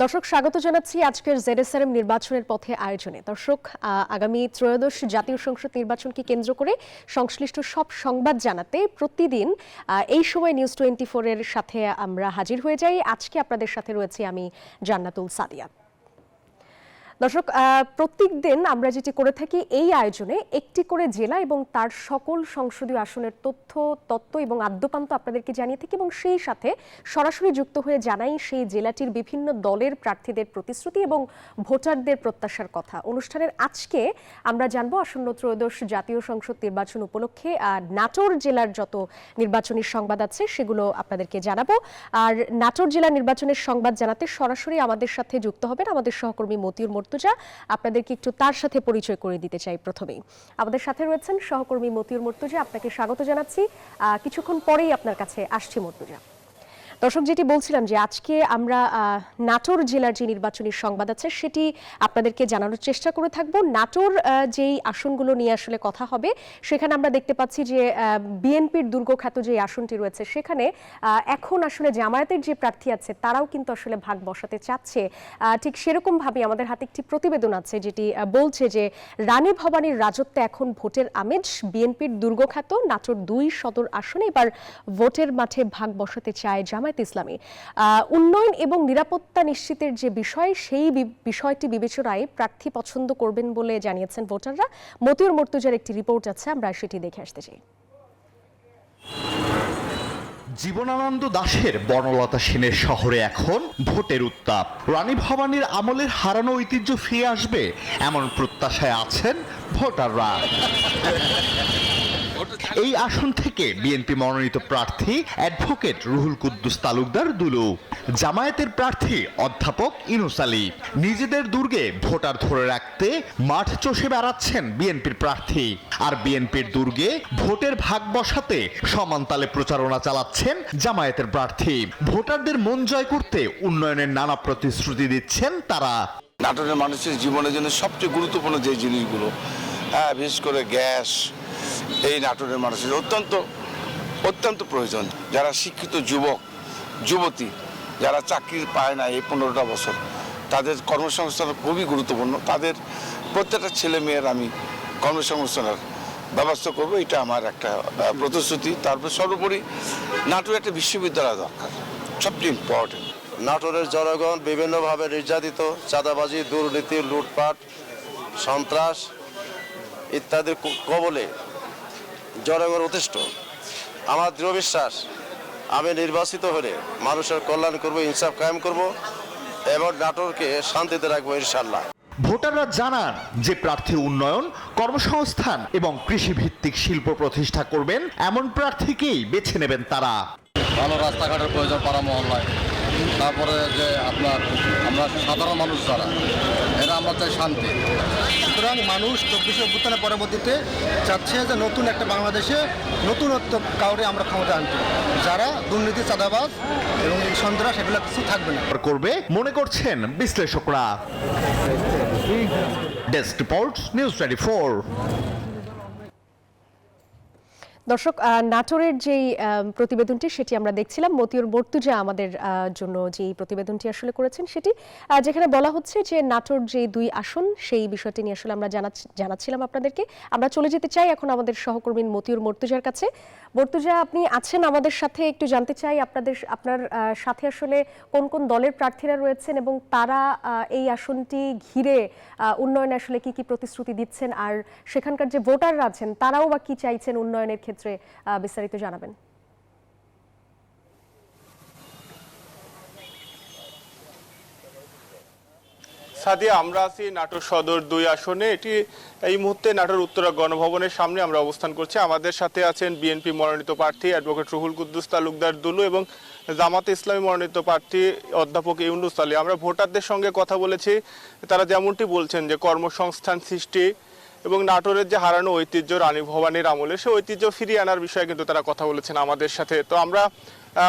দর্শক স্বাগত জানাচ্ছি আজকের জেডএসআরএম নির্বাচনের পথে আয়োজনে। দর্শক আগামী ত্রয়োদশ জাতীয় সংসদ নির্বাচনকে কেন্দ্র করে সংশ্লিষ্ট সব সংবাদ জানাতে প্রতিদিন এই সময় নিউজ 24 এর সাথে আমরা হাজির হয়ে যাই। আজকে আপনাদের সাথে রয়েছে আমি জান্নাতুল সাদিয়া। দর্শক প্রত্যেক দিন আমরা যেটি করে থাকি এই আয়োজনে একটি করে জেলা এবং তার সকল সংসদীয় আসনের তথ্য এবং আদ্যপান্ত আপনাদেরকে জানিয়ে থাকি এবং সেই সাথে সরাসরি যুক্ত হয়ে জানাই সেই জেলাটির বিভিন্ন দলের প্রার্থীদের প্রতিশ্রুতি এবং ভোটারদের প্রত্যাশার কথা। অনুষ্ঠানের আজকে আমরা জানবো আসন্ন ত্রয়োদশ জাতীয় সংসদ নির্বাচন উপলক্ষে নাটোর জেলার যত নির্বাচনী সংবাদ আছে সেগুলো আপনাদেরকে জানাবো। আর নাটোর জেলা নির্বাচনের সংবাদ জানাতে সরাসরি আমাদের সাথে যুক্ত হবেন আমাদের সহকর্মী মতিউর মর্তুজা। আপনাদেরকে একটু তার সাথে পরিচয় করে দিতে চাই। প্রথমেই আমাদের সাথে রয়েছেন সহকর্মী মতিউর মর্তুজা, আপনাকে স্বাগত জানাচ্ছি। কিছুক্ষণ পরেই আপনার কাছে আসছি মর্তুজা। দর্শক যেটি বলছিলাম যে আজকে আমরা নাটোর জেলার যে নির্বাচনী সংবাদ আছে সেটি আপনাদেরকে জানানোর চেষ্টা করে থাকব। নাটোর যেই আসনগুলো নিয়ে আসলে কথা হবে সেখানে আমরা দেখতে পাচ্ছি যে বিএনপির দুর্গখ্যাত যে আসনটি রয়েছে সেখানে এখন আসলে জামায়াতের যে প্রার্থী আছে তারাও কিন্তু আসলে ভাগ বসাতে চাচ্ছে। ঠিক সেরকম ভাবে আমাদের হাতে একটি প্রতিবেদন আছে যেটি বলছে যে রানী ভবানীর রাজত্বে এখন ভোটের আমেজ। বিএনপির দুর্গখ্যাত নাটোর 2 সদর আসনে এবার ভোটের মাঠে ভাগ বসাতে চায় জামায়াত ইসলামী। উন্নয়ন এবং নিরাপত্তা নিশ্চিতের যে বিষয় সেই বিষয়টি বিবেচনায় প্রার্থী পছন্দ করবেন বলে জানিয়েছেন ভোটাররা। মতিউর মর্তুজার একটি রিপোর্ট আছে, আমরা সেটি দেখে আসতে চাই। জীবনানন্দ দাশের বনলতা সেনের শহরে এখন ভোটের উত্তাপ। রানী ভবানীর আমলের হারানো ঐতিহ্য ফিরে আসবে এমন প্রত্যাশায় আছেন ভোটাররা। এই আসন থেকে বিএনপি মনোনীত প্রার্থী অ্যাডভোকেট রুহুল কুদ্দুস তালুকদার দুলু, জামায়াতের প্রার্থী অধ্যাপক ইউনুস আলী। নিজেদের দুর্গে ভোটার ধরে রাখতে মাঠ চষে বেড়াচ্ছেন বিএনপির প্রার্থী, আর বিএনপির দুর্গে ভোটের ভাগ বসাতে সমান তালে প্রচারণা চালাচ্ছেন জামায়াতের প্রার্থী। ভোটারদের মন জয় করতে উন্নয়নের নানা প্রতিশ্রুতি দিচ্ছেন তারা। নাটোরের মানুষের জীবনের জন্য সবচেয়ে গুরুত্বপূর্ণ যে জিনিসগুলো, বিশেষ করে গ্যাস, এই নাটোরের মানুষের অত্যন্ত প্রয়োজন। যারা শিক্ষিত যুবক যুবতী যারা চাকরি পায় না এই 15টা বছর, তাদের কর্মসংস্থান খুবই গুরুত্বপূর্ণ। তাদের প্রত্যেকটা ছেলে মেয়ের আমি কর্মসংস্থানের ব্যবস্থা করব, এটা আমার একটা প্রতিশ্রুতি। তারপর সর্বোপরি নাটোরে একটা বিশ্ববিদ্যালয় দরকার, সবচেয়ে ইম্পর্টেন্ট। নাটোরের জনগণ বিভিন্নভাবে নির্যাতিত, চাঁদাবাজি, দুর্নীতি, লুটপাট, সন্ত্রাস ইত্যাদির কবলে জনগণ অতিষ্ঠ। আমার দৃঢ় বিশ্বাস আমি নির্বাচিত হলে মানুষের কল্যাণ করব, ইনসাফ কায়েম করব এবং নাটোরকে শান্তিতে রাখবো ইনশাল্লাহ। ভোটাররা জানান যে প্রার্থী উন্নয়ন, কর্মসংস্থান এবং কৃষিভিত্তিক শিল্প প্রতিষ্ঠা করবেন এমন প্রার্থীকেই বেছে নেবেন তারা। ভালো রাস্তাঘাটের প্রয়োজন পাড়া মহল্লায়। তারপরে যে আমরা সাধারণ মানুষ যারা এরা আমরা চাই শান্তি। সুতরাং মানুষ 24 অভ্যুত্থানের পরবর্তীতে চাচ্ছে যে নতুন একটা বাংলাদেশে নতুনত্ব কাউরে আমরা ক্ষমতা আনতে, যারা দুর্নীতি, চাঁদাবাজ এবং সন্ত্রাস এগুলো কিছু থাকবে না করবে মনে করছেন বিশ্লেষকরা। Desk report, news 24। দর্শক নাটোরের যেই প্রতিবেদনটি সেটি আমরা দেখছিলাম। মতিউর মর্তুজা আমাদের জন্য যেই প্রতিবেদনটি আসলে করেছেন সেটি, যেখানে বলা হচ্ছে যে নাটোর যে 2 আসন সেই বিষয়টি নিয়ে আসলে আমরা জানাচ্ছিলাম আপনাদেরকে। আমরা চলে যেতে চাই এখন আমাদের সহকর্মী মতিউর মর্তুজার কাছে। মর্তুজা, আপনি আছেন আমাদের সাথে, একটু জানতে চাই আপনার সাথে আসলে কোন কোন দলের প্রার্থীরা রয়েছেন এবং তারা এই আসনটি ঘিরে উন্নয়নে আসলে কি কি প্রতিশ্রুতি দিচ্ছেন, আর সেখানকার যে ভোটাররা আছেন তারাও বা কি চাইছেন উন্নয়নের ক্ষেত্রে, বিস্তারিত জানাবেন। সাদিয়া, আমরা আছি নাটোর সদর 2 আসনে। এটি এই মুহূর্তে নাটোর উত্তরা গণভবনের সামনে আমরা অবস্থান করছি। আমাদের সাথে আছেন বিএনপি মনোনীত প্রার্থী অ্যাডভোকেট রুহুল কুদ্দুস তালুকদার দুলু এবং জামাতে ইসলামী মনোনীত প্রার্থী অধ্যাপক ইউনুস আলী। আমরা ভোটারদের সঙ্গে কথা বলেছি, তারা যেমনটি বলছেন যে কর্মসংস্থান সৃষ্টি এবং নাটোরের যে হারানো ঐতিহ্য রানী ভবানীর আমলে সেই ঐতিহ্য ফিরিয়ে আনার বিষয়ে কিন্তু তারা কথা বলেছেন আমাদের সাথে। তো আমরা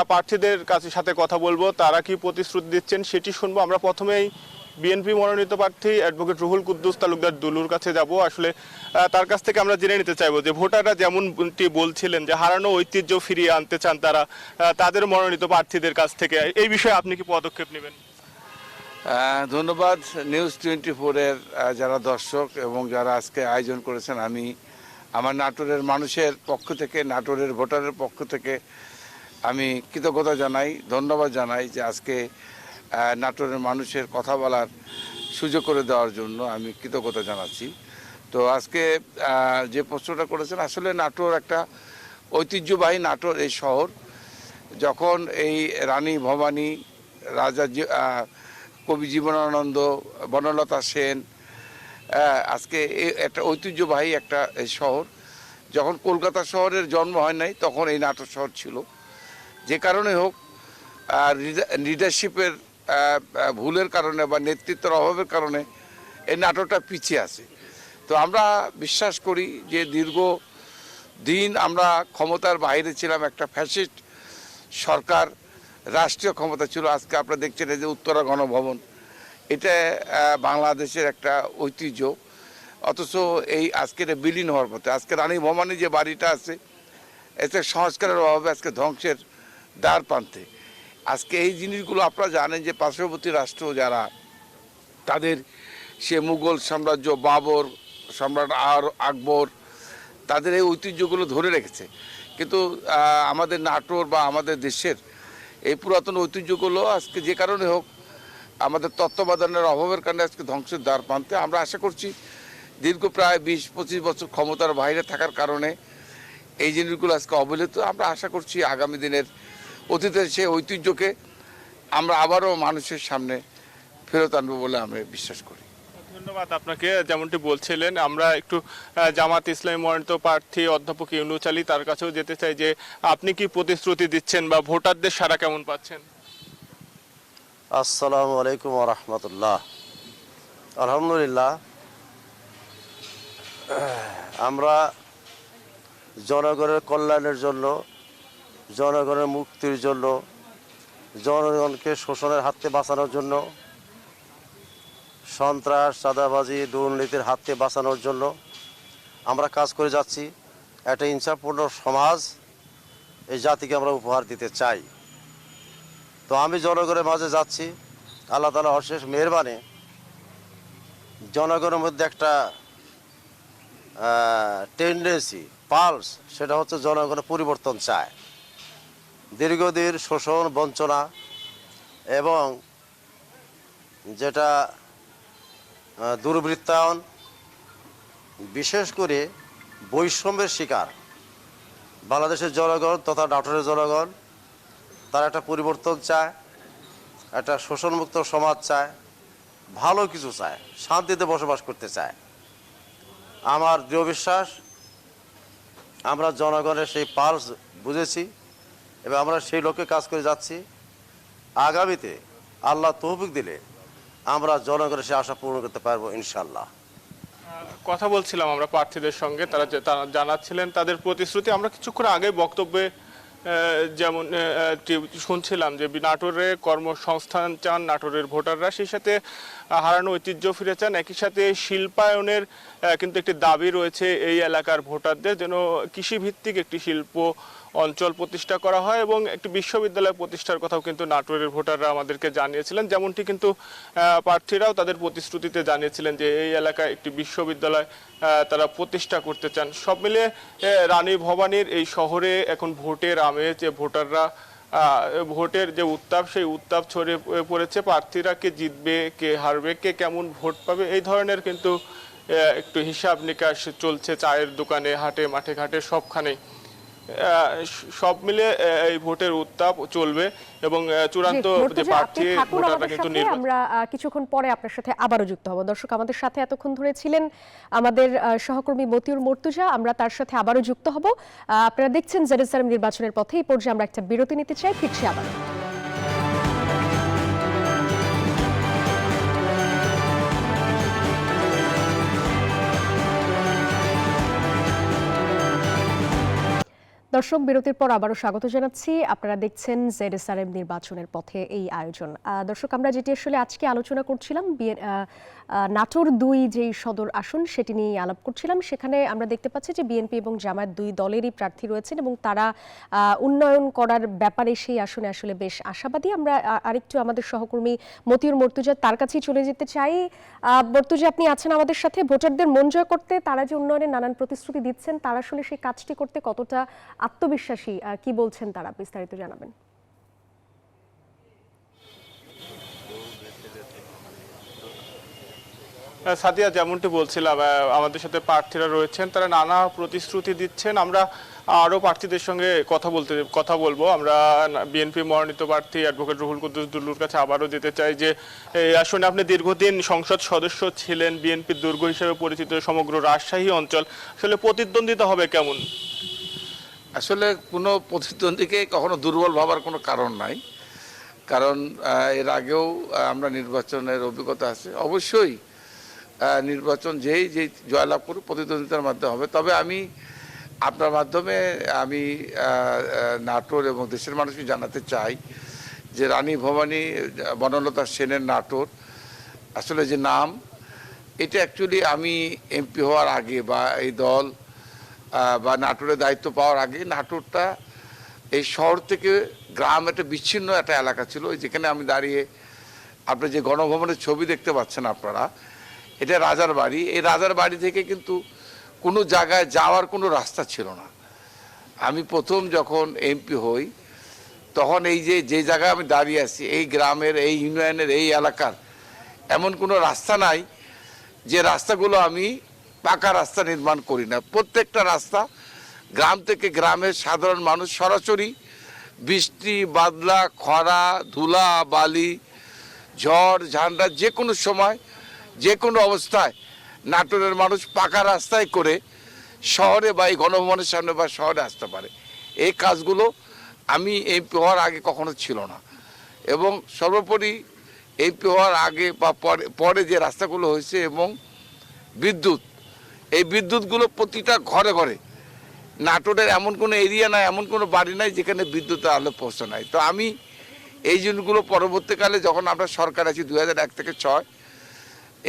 প্রার্থীদের কাছে সাথে কথা বলবো, তারা কি প্রতিশ্রুতি দিচ্ছেন সেটি শুনবো। আমরা প্রথমেই বিএনপি মনোনীত প্রার্থী অ্যাডভোকেট রুহুল কুদ্দুস তালুকদার দুলুর কাছে যাব। আসলে তার কাছ থেকে আমরা জেনে নিতে চাইবো যে ভোটাররা যেমনটি বলছিলেন যে হারানো ঐতিহ্য ফিরিয়ে আনতে চান তারা, তাদের মনোনীত প্রার্থীদের কাছ থেকে এই বিষয়ে আপনি কি পদক্ষেপ নেবেন? ধন্যবাদ নিউজ 24-এর যারা দর্শক এবং যারা আজকে আয়োজন করেছেন। আমি আমার নাটোরের মানুষের পক্ষ থেকে, নাটোরের ভোটারের পক্ষ থেকে আমি কৃতজ্ঞতা জানাই, ধন্যবাদ জানাই যে আজকে নাটোরের মানুষের কথা বলার সুযোগ করে দেওয়ার জন্য আমি কৃতজ্ঞতা জানাচ্ছি। তো আজকে যে প্রশ্নটা করেছেন, আসলে নাটোর একটা ঐতিহ্যবাহী, নাটোর এই শহর যখন এই রানী ভবানী, রাজা কবি জীবনানন্দ, বনলতা সেন, আজকে একটা ঐতিহ্যবাহী একটা শহর, যখন কলকাতা শহরের জন্ম হয় নাই তখন এই নাটোর শহর ছিল। যে কারণে হোক, লিডারশিপের ভুলের কারণে বা নেতৃত্বের অভাবের কারণে এই নাটোরটা পিছিয়ে আছে। তো আমরা বিশ্বাস করি যে দীর্ঘ দিন আমরা ক্ষমতার বাইরে ছিলাম, একটা ফ্যাসিস্ট সরকার রাষ্ট্রীয় ক্ষমতা ছিল। আজকে আপনারা দেখছেন এই যে উত্তরা গণভবন, এটা বাংলাদেশের একটা ঐতিহ্য, অথচ এই আজকের বিলীন হওয়ার পথে। আজকে রানী ভবানী যে বাড়িটা আছে, এতে সংস্কারের অভাবে আজকে ধ্বংসের দ্বার প্রান্তে। আজকে এই জিনিসগুলো আপনারা জানেন যে পার্শ্ববর্তী রাষ্ট্র যারা, তাদের সে মুঘল সাম্রাজ্য, বাবর সম্রাট আকবর, তাদের এই ঐতিহ্যগুলো ধরে রেখেছে। কিন্তু আমাদের নাটোর বা আমাদের দেশের এই পুরাতন ঐতিহ্যগুলো আজকে যে কারণে হোক, আমাদের তত্ত্বাবধানের অভাবের কারণে আজকে ধ্বংসের দ্বার প্রান্তে। আমরা আশা করছি দীর্ঘ প্রায় 20-25 বছর ক্ষমতার বাইরে থাকার কারণে এই জিনিসগুলো আজকে অবহেলিত। আমরা আশা করছি আগামী দিনের অতীতের সেই ঐতিহ্যকে আমরা আবারও মানুষের সামনে ফেরত আনবো বলে আমরা বিশ্বাস করি। ধন্যবাদ আপনাকে। যেমনটি বলছিলেন, আমরা একটু জামাত ইসলামী মনোনীত প্রার্থী অধ্যাপক ইউনুস আলী, তার কাছেও যেতে চাই যে আপনি কি প্রতিশ্রুতি দিচ্ছেন বা ভোটারদের সাড়া কেমন পাচ্ছেন? আসসালামু আলাইকুম ওয়া রাহমাতুল্লাহ। আলহামদুলিল্লাহ, আমরা জনগণের কল্যাণের জন্য, জনগণের মুক্তির জন্য, জনগণকে শোষণের হাত থেকে বাঁচানোর জন্য, সন্ত্রাস, চাঁদাবাজি, দুর্নীতির হাত থেকে বাঁচানোর জন্য আমরা কাজ করে যাচ্ছি। একটা ইনসাফপূর্ণ সমাজ এই জাতিকে আমরা উপহার দিতে চাই। তো আমি জনগণের মাঝে যাচ্ছি, আল্লাহ তাআলা অশেষ মেহেরবানি, জনগণের মধ্যে একটা টেন্ডেন্সি, পালস, সেটা হচ্ছে জনগণের পরিবর্তন চায়। দীর্ঘদিন শোষণ, বঞ্চনা এবং যেটা দুর্বৃত্তায়ন, বিশেষ করে বৈষম্যের শিকার বাংলাদেশের জনগণ তথা নাটোরের জনগণ, তারা একটা পরিবর্তন চায়, একটা শোষণমুক্ত সমাজ চায়, ভালো কিছু চায়, শান্তিতে বসবাস করতে চায়। আমার দৃঢ় বিশ্বাস, আমরা জনগণের সেই পালস বুঝেছি এবং আমরা সেই লক্ষ্যে কাজ করে যাচ্ছি। আগামীতে আল্লাহ তৌফিক দিলে আমরা জনগণের সে আশা পূরণ করতে পারবো ইনশাল্লাহ। কথা বলছিলাম আমরা প্রার্থীদের সঙ্গে, তারা জানাচ্ছিলেন তাদের প্রতিশ্রুতি। আমরা কিছুক্ষণ আগে বক্তব্যে যেমন শুনছিলাম যে নাটোরে কর্মসংস্থান চান নাটোরের ভোটাররা, সেই সাথে হারানো ঐতিহ্য ফিরে চান। একই সাথে শিল্পায়নের কিন্তু একটি দাবি রয়েছে এই এলাকার ভোটারদের, যেন কৃষিভিত্তিক একটি শিল্প অঞ্চল প্রতিষ্ঠা করা হয় এবং একটি বিশ্ববিদ্যালয় প্রতিষ্ঠার কথাও কিন্তু নাটোরের ভোটাররা আমাদেরকে জানিয়েছিলেন। যেমনটি কিন্তু প্রার্থীরাও তাদের প্রতিশ্রুতিতে জানিয়েছিলেন যে এই এলাকায় একটি বিশ্ববিদ্যালয় তারা প্রতিষ্ঠা করতে চান। সব মিলে রানী ভবানীর এই শহরে এখন ভোটের আমেজ, যে ভোটাররা ভোটের যে উত্তাপ, সেই উত্তাপ ছড়িয়ে পড়েছে। প্রার্থীরা কে জিতবে, কে হারবে, কে কেমন ভোট পাবে, এই ধরনের কিন্তু একটু হিসাব নিকাশ চলছে চায়ের দোকানে, হাটে, মাঠে ঘাটে, সবখানেই। সব মিলে এই ভোটের উত্তাপ চলবে এবং চূড়ান্ত যে প্রার্থী ভোটাররা কিন্তু আমরা কিছুক্ষণ পরে আপনার সাথে আবারও যুক্ত হব। দর্শক, আমাদের সাথে এতক্ষণ ধরে ছিলেন আমাদের সহকর্মী মতিউর মর্তুজা, আমরা তার সাথে আবারও যুক্ত হব। আপনারা দেখছেন জেরুজালেম নির্বাচনের পথে। এই পর্যায়ে আমরা একটা বিরতি নিতে চাই, ফিরছি আবার। দর্শক, বিরতির পর আবারও স্বাগত জানাচ্ছি। আপনারা দেখছেন জেরুজালেম নির্বাচনের পথে এই আয়োজন। দর্শক, আমরা যেটি আসলে আজকে আলোচনা করছিলাম নাটোর 2 যেই সদর আসন সেটি নিয়ে আলাপ করছিলাম। সেখানে আমরা দেখতে পাচ্ছি যে বিএনপি এবং জামায়াত 2 দলেরই প্রার্থী রয়েছেন এবং তারা উন্নয়ন করার ব্যাপারে সেই আসনে আসলে বেশ আশাবাদী। আমরা আরেকটু আমাদের সহকর্মী মতিউর মর্তুজা তার কাছেই চলে যেতে চাই। মর্তুজা, আপনি আছেন আমাদের সাথে। ভোটারদের মন জয় করতে তারা যে উন্নয়নের নানান প্রতিশ্রুতি দিচ্ছেন, তারা আসলে সেই কাজটি করতে কতটা আত্মবিশ্বাসী, কি বলছেন তারা, বিস্তারিত জানাবেন। সাদিয়া, যেমনটি বলছিলাম, আমাদের সাথে প্রার্থীরা রয়েছেন, তারা নানা প্রতিশ্রুতি দিচ্ছেন। আমরা আরও প্রার্থীদের সঙ্গে কথা বলবো। আমরা বিএনপি মনোনীত প্রার্থী অ্যাডভোকেট রুহুল কুদ্দুস দুলুর কাছে আবারও যেতে চাই যে এই আসনে আপনি দীর্ঘদিন সংসদ সদস্য ছিলেন, বিএনপির দুর্গ হিসেবে পরিচিত সমগ্র রাজশাহী অঞ্চল, আসলে প্রতিদ্বন্দ্বিতা হবে কেমন? আসলে কোনো প্রতিদ্বন্দ্বীকে কখনো দুর্বল ভাবার কোনো কারণ নাই, কারণ এর আগেও আমরা নির্বাচনের অভিজ্ঞতা আছে। অবশ্যই নির্বাচন যেই জয়লাভ করুক প্রতিদ্বন্দ্বিতার মাধ্যমে হবে। তবে আমি আপনার মাধ্যমে নাটোর এবং দেশের মানুষকে জানাতে চাই যে রানী ভবানী বনলতা সেনের নাটোর আসলে যে নাম, এটা অ্যাকচুয়ালি আমি এমপি হওয়ার আগে বা এই দল বা নাটোরের দায়িত্ব পাওয়ার আগে নাটোরটা এই শহর থেকে গ্রাম একটা বিচ্ছিন্ন একটা এলাকা ছিল। যেখানে আমি দাঁড়িয়ে আপনি যে গণভবনের ছবি দেখতে পাচ্ছেন আপনারা, এটা রাজার বাড়ি। এই রাজার বাড়ি থেকে কিন্তু কোনো জায়গায় যাওয়ার কোনো রাস্তা ছিল না। আমি প্রথম যখন এমপি হই তখন এই যে জায়গায় আমি দাঁড়িয়ে আছি, এই গ্রামের, এই ইউনিয়নের, এই এলাকার এমন কোনো রাস্তা নাই যে রাস্তাগুলো আমি পাকা রাস্তা নির্মাণ করি না। প্রত্যেকটা রাস্তা গ্রাম থেকে গ্রামের সাধারণ মানুষ সরাসরি বৃষ্টি বাদলা খরা ধুলা বালি ঝড় ঝান্ডা যে কোনো সময় যে কোনো অবস্থায় নাটোরের মানুষ পাকা রাস্তায় করে শহরে বা এই গণভবনের সামনে বা শহরে আসতে পারে। এই কাজগুলো আমি এমপি হওয়ার আগে কখনো ছিল না। এবং সর্বোপরি এমপি হওয়ার আগে বা পরে যে রাস্তাগুলো হয়েছে এবং বিদ্যুৎ, এই বিদ্যুৎগুলো প্রতিটা ঘরে ঘরে, নাটোরের এমন কোনো এরিয়া নাই, এমন কোনো বাড়ি নাই যেখানে বিদ্যুতের আলো পৌঁছে নাই। তো আমি এই জিনিসগুলো পরবর্তীকালে যখন আমরা সরকার আছি 2001 থেকে 6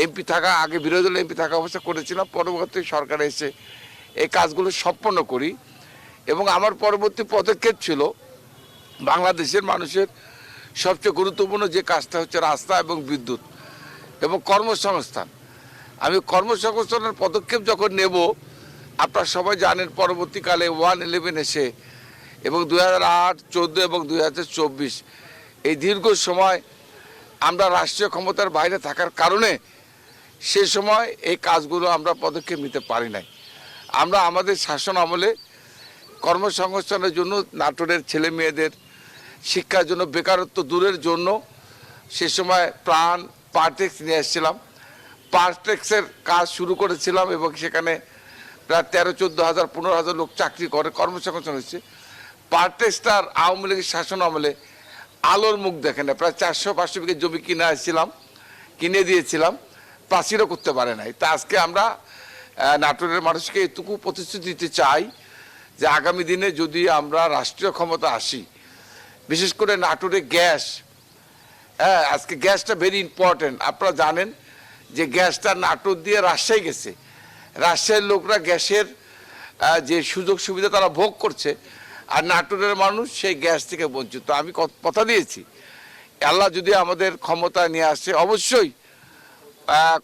এমপি থাকা আগে বিরোধী দল এমপি থাকা অবস্থা করেছিলাম, পরবর্তী সরকারে এসে এই কাজগুলো সম্পন্ন করি। এবং আমার পরবর্তী পদক্ষেপ ছিল বাংলাদেশের মানুষের সবচেয়ে গুরুত্বপূর্ণ যে কাজটা হচ্ছে রাস্তা এবং বিদ্যুৎ এবং কর্মসংস্থান। আমি কর্মসংস্থানের পদক্ষেপ যখন নেব, আপনারা সবাই জানেন পরবর্তীকালে 111 এসে এবং 2008, 14 এবং 2024 এই দীর্ঘ সময় আমরা রাষ্ট্রীয় ক্ষমতার বাইরে থাকার কারণে সে সময় এই কাজগুলো আমরা পদক্ষেপ নিতে পারি নাই। আমরা আমাদের শাসন আমলে কর্মসংস্থানের জন্য, নাটোরের ছেলে মেয়েদের শিক্ষার জন্য, বেকারত্ব দূরের জন্য সে সময় পার্টেক্স নিয়ে এসেছিলাম। পার্টেক্সের কাজ শুরু করেছিলাম এবং সেখানে প্রায় 13-14 হাজার 15 হাজার লোক চাকরি করে, কর্মসংস্থান হচ্ছে। পার্টেক্সটার আওয়ামী লীগের শাসন আমলে আলোর মুখ দেখে না। প্রায় 400-500 বিঘা জমি কিনে দিয়েছিলাম, প্রাচীরও করতে পারে নাই। তা আজকে আমরা নাটোরের মানুষকে এটুকু প্রতিশ্রুতি দিতে চাই যে আগামী দিনে যদি আমরা রাষ্ট্রীয় ক্ষমতা আসি, বিশেষ করে নাটোরে গ্যাস, আজকে গ্যাসটা ভেরি ইম্পর্টেন্ট। আপনারা জানেন যে গ্যাসটা নাটোর দিয়ে রাজশাহী গেছে, রাজশাহীর লোকরা গ্যাসের যে সুযোগ সুবিধা তারা ভোগ করছে, আর নাটোরের মানুষ সেই গ্যাস থেকে বঞ্চিত। আমি কথা দিয়েছি, আল্লাহ যদি আমাদের ক্ষমতা নিয়ে আসে, অবশ্যই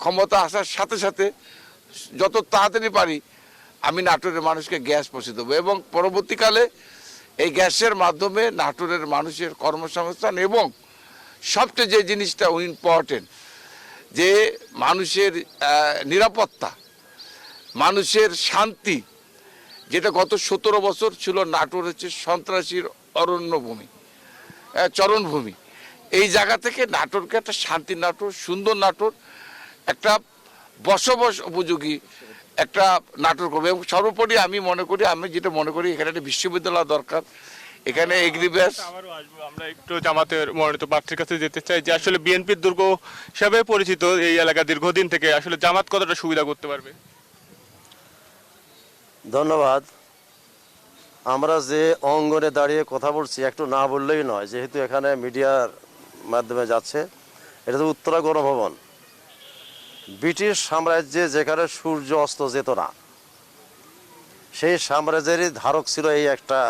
ক্ষমতা আসার সাথে সাথে যত তাড়াতাড়ি পারি আমি নাটোরের মানুষকে গ্যাস পৌঁছে দেবো এবং পরবর্তীকালে এই গ্যাসের মাধ্যমে নাটোরের মানুষের কর্মসংস্থান এবং সবচেয়ে যে জিনিসটা ইম্পর্টেন্ট, যে মানুষের নিরাপত্তা, মানুষের শান্তি, যেটা গত 17 বছর ছিল নাটোর হচ্ছে সন্ত্রাসীর অরণ্যভূমি, চরণভূমি। এই জায়গা থেকে নাটোরকে একটা শান্তি নাটোর, সুন্দর নাটোর, একটা বসবাস উপযোগী একটা নাটোর করবে। এবং সর্বোপরি আমি যেটা মনে করি এখানে একটা বিশ্ববিদ্যালয় দরকার, এখানে এগ্রিব্যাস। আমরা একটু জামাতের মনোনীত প্রার্থীর কাছে যেতে চাই যে আসলে বিএনপির দুর্গ হিসাবে পরিচিত এই এলাকা দীর্ঘদিন থেকে, আসলে জামাত কতটা সুবিধা করতে পারবে? ধন্যবাদ। আমরা যে অঙ্গনে দাঁড়িয়ে কথা বলছি একটু না বললেই নয়, যেহেতু এখানে মিডিয়ার মাধ্যমে যাচ্ছে। এটা তো উত্তরা গণভবন, ব্রিটিশ সাম্রাজ্যে যেখানে সূর্য অস্ত যেত না, সেই সাম্রাজ্যেরই ধারক ছিল এই একটা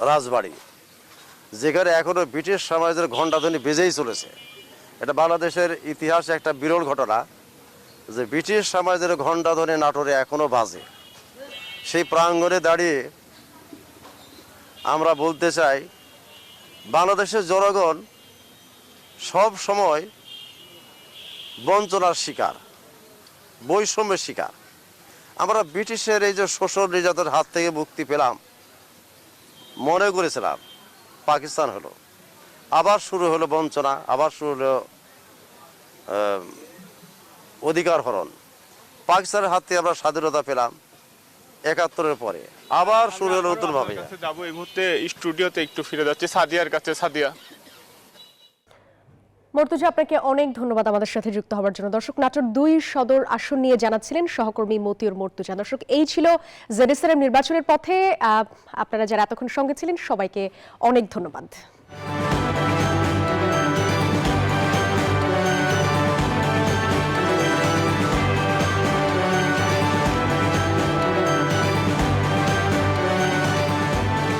রাজবাড়ি, যেখানে এখনো ব্রিটিশ সাম্রাজ্যের ঘণ্টাধ্বনি বেজেই চলেছে। এটা বাংলাদেশের ইতিহাসে একটা বিরল ঘটনা যে ব্রিটিশ সাম্রাজ্যের ঘণ্টাধ্বনি নাটোরে এখনো বাজে। সেই প্রাঙ্গণে দাঁড়িয়ে আমরা বলতে চাই, বাংলাদেশের জনগণ সব সময় বঞ্চনার শিকার, বৈষম্যের শিকার। আমরা ব্রিটিশের এই যে শোষণ নির্যাতনের হাত থেকে মুক্তি পেলাম, মনে করেছিলাম পাকিস্তান হলো, আবার শুরু হলো বঞ্চনা, আবার শুরু হলো অধিকার হরণ। পাকিস্তানের হাত থেকে আমরা স্বাধীনতা পেলাম ৭১-এর পরে, আবার শুরু হলো নতুনভাবে। যাবো এই মুহূর্তে স্টুডিওতে একটু ফিরে যাচ্ছে সাদিয়ার কাছে। সাদিয়া, মর্তুজা, আপনাকে অনেক ধন্যবাদ আমাদের সাথে যুক্ত হওয়ার জন্য। দর্শক, নাটোর ২ সদর আসন নিয়ে জানাচ্ছিলেন সহকর্মী মতিউর মর্তুজা। দর্শক, এই ছিল জেডএসআরএম নির্বাচনের পথে। আপনারা যারা এতক্ষণ সঙ্গে ছিলেন সবাইকে অনেক ধন্যবাদ।